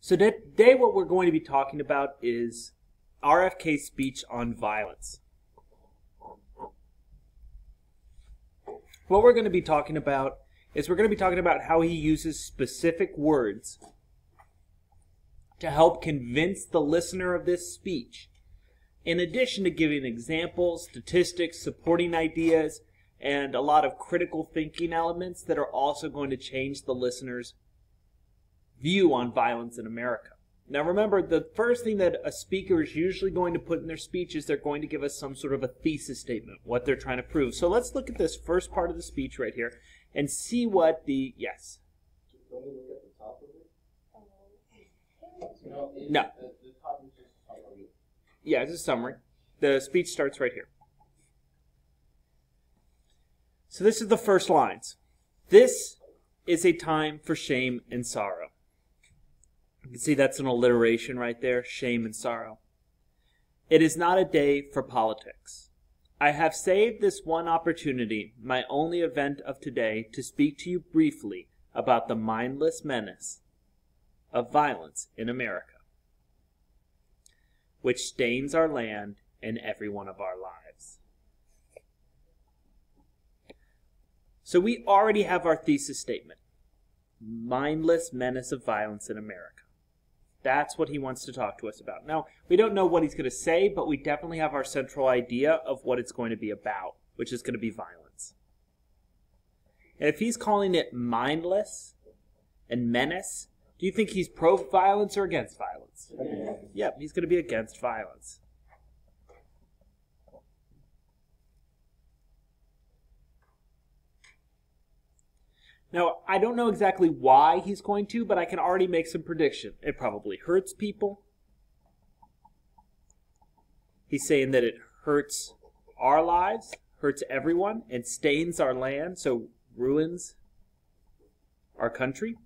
So today what we're going to be talking about is RFK speech on violence. What we're going to be talking about is how he uses specific words to help convince the listener of this speech, in addition to giving examples, statistics, supporting ideas, and a lot of critical thinking elements that are also going to change the listener's view on violence in America. Now remember, the first thing that a speaker is usually going to put in their speech is they're going to give us some sort of a thesis statement, what they're trying to prove. So let's look at this first part of the speech right here and see what the, yes? Don't we look at the top of it? No. The top is just a summary. Yeah, it's a summary. The speech starts right here. So this is the first lines. This is a time for shame and sorrow. You can see that's an alliteration right there, shame and sorrow. It is not a day for politics. I have saved this one opportunity, my only event of today, to speak to you briefly about the mindless menace of violence in America, which stains our land and every one of our lives. So we already have our thesis statement. Mindless menace of violence in America. That's what he wants to talk to us about. Now, we don't know what he's going to say, but we definitely have our central idea of what it's going to be about, which is going to be violence. And if he's calling it mindless and menace, do you think he's pro-violence or against violence? Yep, he's going to be against violence. Now, I don't know exactly why he's going to, but I can already make some prediction. It probably hurts people. He's saying that it hurts our lives, hurts everyone, and stains our land, so ruins our country.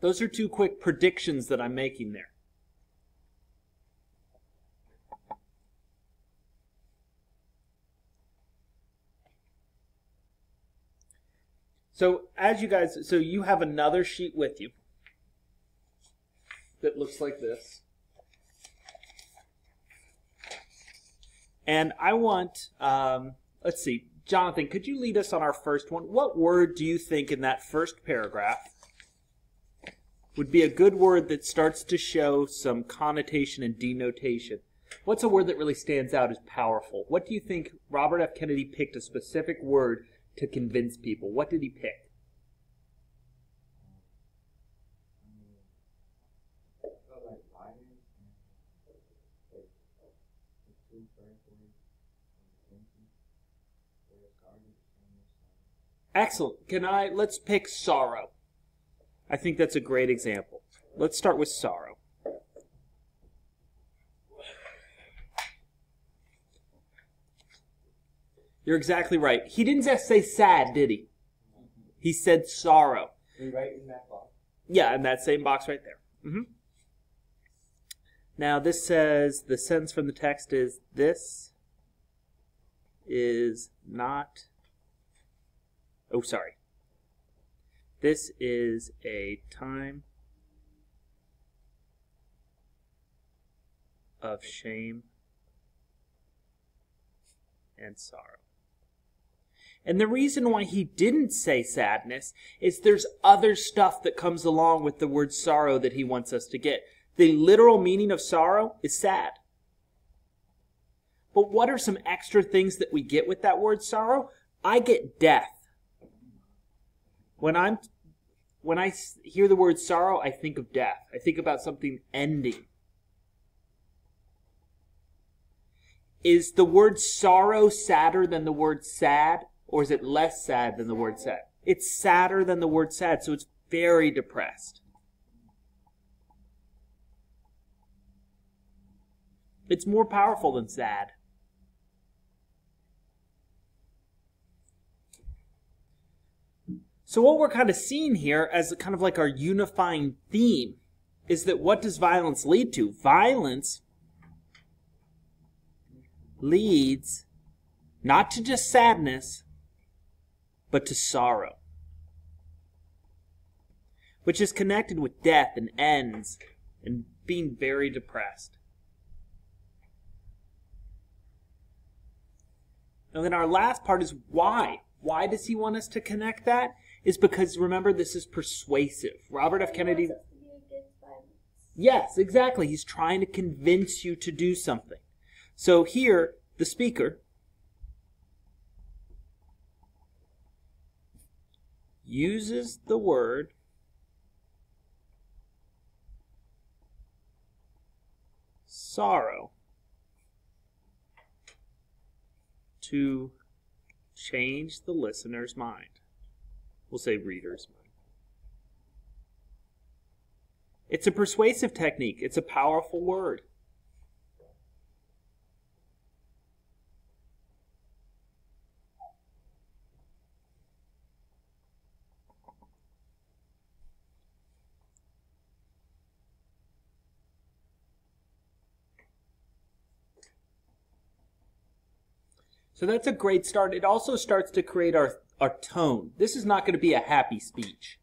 Those are two quick predictions that I'm making there. So you have another sheet with you that looks like this. And I want, let's see, Jonathan, could you lead us on our first one? What word do you think in that first paragraph would be a good word that starts to show some connotation and denotation? What's a word that really stands out as powerful? What do you think Robert F. Kennedy picked a specific word to convince people? What did he pick? Excellent. Let's pick sorrow. I think that's a great example. Let's start with sorrow. You're exactly right. He didn't just say sad, did he? He said sorrow. Right in that box. Yeah, in that same box right there. Now this says, the sentence from the text is, this is not, this is a time of shame and sorrow. And the reason why he didn't say sadness is there's other stuff that comes along with the word sorrow that he wants us to get. The literal meaning of sorrow is sad. But what are some extra things that we get with that word sorrow? I get death. When I hear the word sorrow, I think of death. I think about something ending. Is the word sorrow sadder than the word sad? Or is it less sad than the word sad? It's sadder than the word sad, so it's very depressed. It's more powerful than sad. So what we're kind of seeing here as kind of like our unifying theme is that what does violence lead to? Violence leads not to just sadness, but to sorrow. which is connected with death and ends and being very depressed. And then our last part is why. Why does he want us to connect that? Is because, remember, this is persuasive. Robert F. Kennedy... Yes, exactly. He's trying to convince you to do something. So here, the speaker uses the word sorrow to change the listener's mind. We'll say reader's mind. It's a persuasive technique. It's a powerful word. So that's a great start. It also starts to create our tone. This is not going to be a happy speech.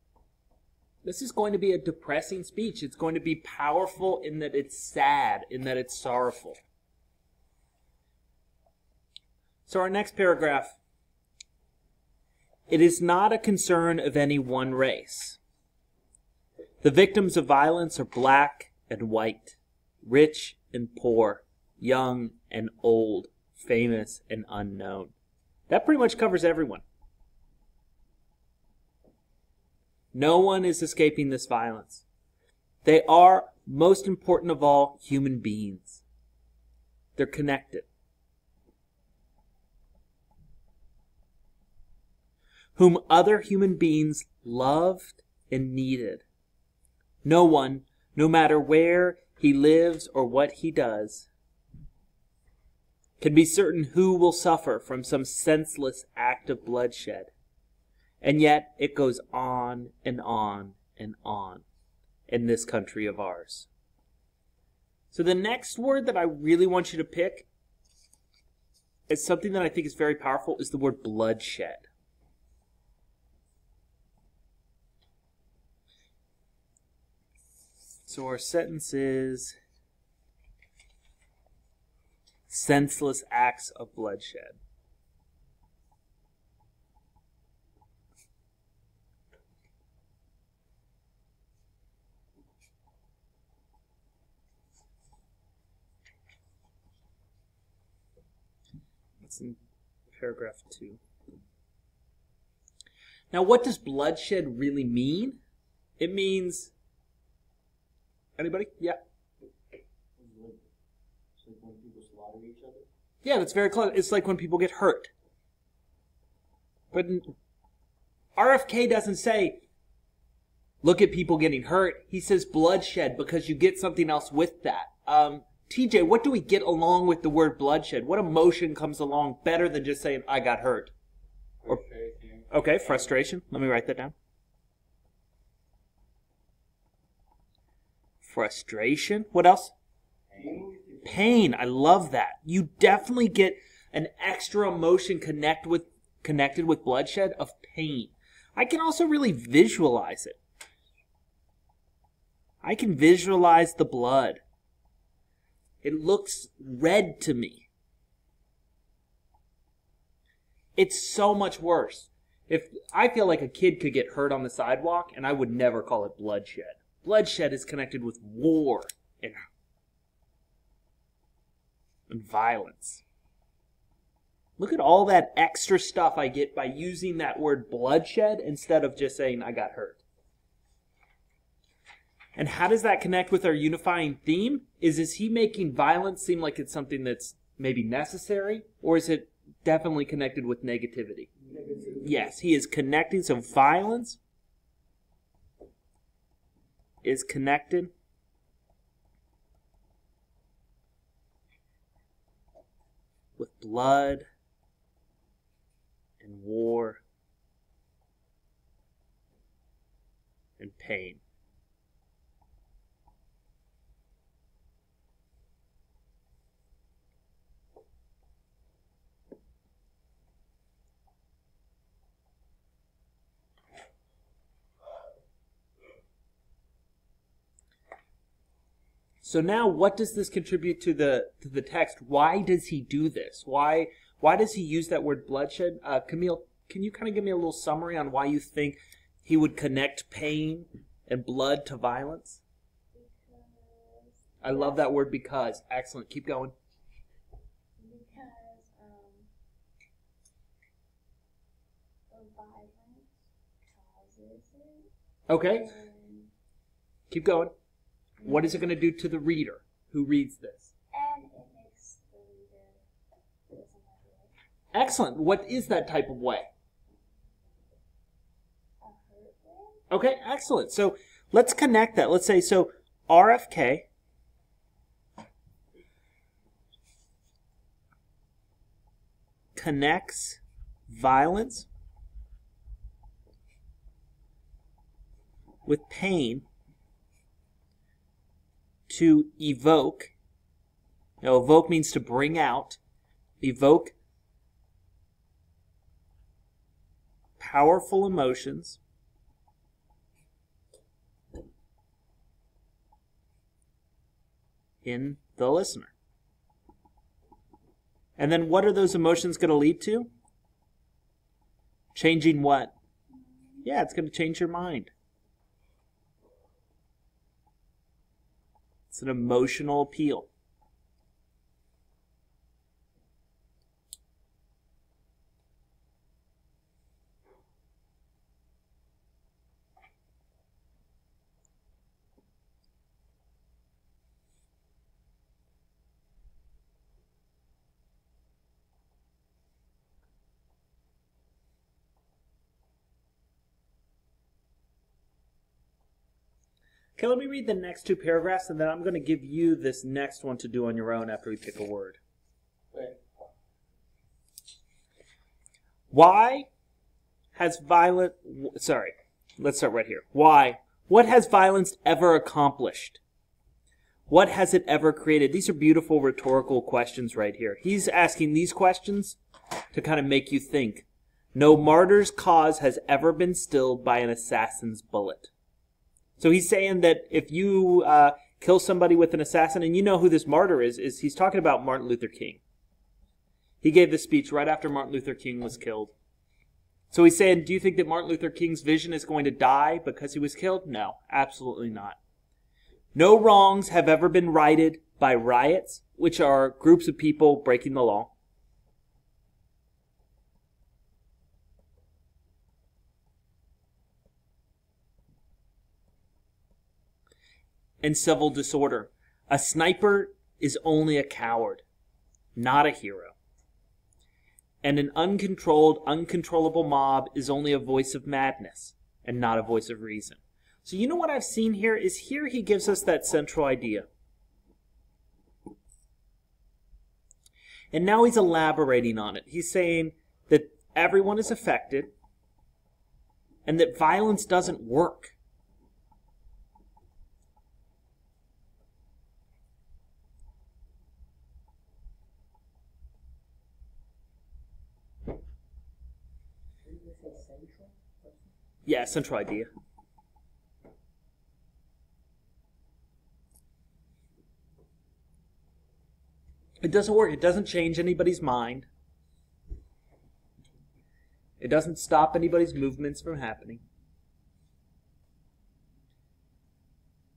This is going to be a depressing speech. It's going to be powerful in that it's sad, in that it's sorrowful. So our next paragraph. It is not a concern of any one race. The victims of violence are black and white, rich and poor, young and old, famous and unknown. That pretty much covers everyone. No one is escaping this violence. They are, most important of all, human beings. They're connected. Whom other human beings loved and needed. No one, no matter where he lives or what he does, can be certain who will suffer from some senseless act of bloodshed. And yet it goes on and on and on in this country of ours. So the next word that I really want you to pick is something that I think is very powerful, is the word bloodshed. So our sentence is senseless acts of bloodshed. That's in paragraph 2. Now, what does bloodshed really mean? It means... Anybody? Yeah. It's like when people slaughter each other? Yeah, that's very close. It's like when people get hurt. But RFK doesn't say, look at people getting hurt. He says bloodshed because you get something else with that. TJ, what do we get along with the word bloodshed? What emotion comes along better than just saying, I got hurt? Frustration. Okay, frustration. Let me write that down. Frustration. What else? Pain. I love that. You definitely get an extra emotion connected with bloodshed of pain. I can also really visualize it. I can visualize the blood. It looks red to me. It's so much worse. If I feel like a kid could get hurt on the sidewalk, and I would never call it bloodshed. Bloodshed is connected with war and violence. Look at all that extra stuff I get by using that word bloodshed instead of just saying I got hurt. And how does that connect with our unifying theme? Is he making violence seem like it's something that's maybe necessary? Or is it definitely connected with negativity? Yes, he is connecting. So violence is connected with blood and war and pain. So now what does this contribute to the text? Why does he do this? Why does he use that word bloodshed? Camille, can you kind of give me a little summary on why you think he would connect pain and blood to violence? I love that word because. Excellent. Keep going. Because the violence causes it. Okay. And Keep going. What is it going to do to the reader who reads this? it makes the reader feel some type of way. Excellent. What is that type of way? A hurt way? Okay, excellent. So let's connect that. Let's say, so RFK connects violence with pain to evoke. Now, evoke means to bring out. Evoke powerful emotions in the listener. And then what are those emotions going to lead to? Changing what? Yeah, it's going to change your mind. It's an emotional appeal. Okay, let me read the next two paragraphs, and then I'm going to give you this next one to do on your own after we pick a word. Wait. Why has violence... Sorry, let's start right here. Why? What has violence ever accomplished? What has it ever created? These are beautiful rhetorical questions right here. He's asking these questions to kind of make you think. No martyr's cause has ever been stilled by an assassin's bullet. So he's saying that if you kill somebody with an assassin, and you know who this martyr is he's talking about Martin Luther King. He gave this speech right after Martin Luther King was killed. So he's saying, do you think that Martin Luther King's vision is going to die because he was killed? No, absolutely not. No wrongs have ever been righted by riots, which are groups of people breaking the law. And civil disorder. A sniper is only a coward, not a hero. And an uncontrollable mob is only a voice of madness and not a voice of reason. So you know what I've seen here is here he gives us that central idea. And now he's elaborating on it. He's saying that everyone is affected and that violence doesn't work. Yeah, central idea. It doesn't work. It doesn't change anybody's mind. It doesn't stop anybody's movements from happening.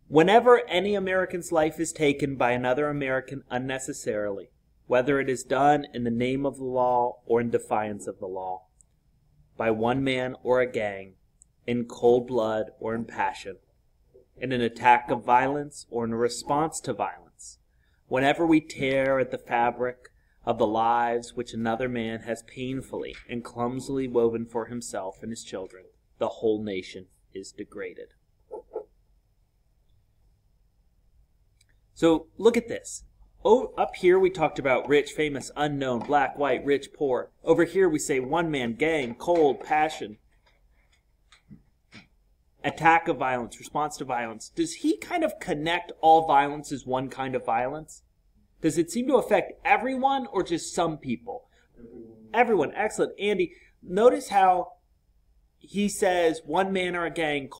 Whenever any American's life is taken by another American unnecessarily, whether it is done in the name of the law or in defiance of the law, by one man or a gang, in cold blood or in passion, in an attack of violence or in a response to violence, whenever we tear at the fabric of the lives which another man has painfully and clumsily woven for himself and his children, the whole nation is degraded. So look at this. Oh, up here we talked about rich, famous, unknown, black, white, rich, poor. Over here we say one man, gang, cold, passion, attack of violence, response to violence. Does he kind of connect all violence as one kind of violence? Does it seem to affect everyone or just some people? Everyone. Excellent. Andy, notice how he says one man or a gang,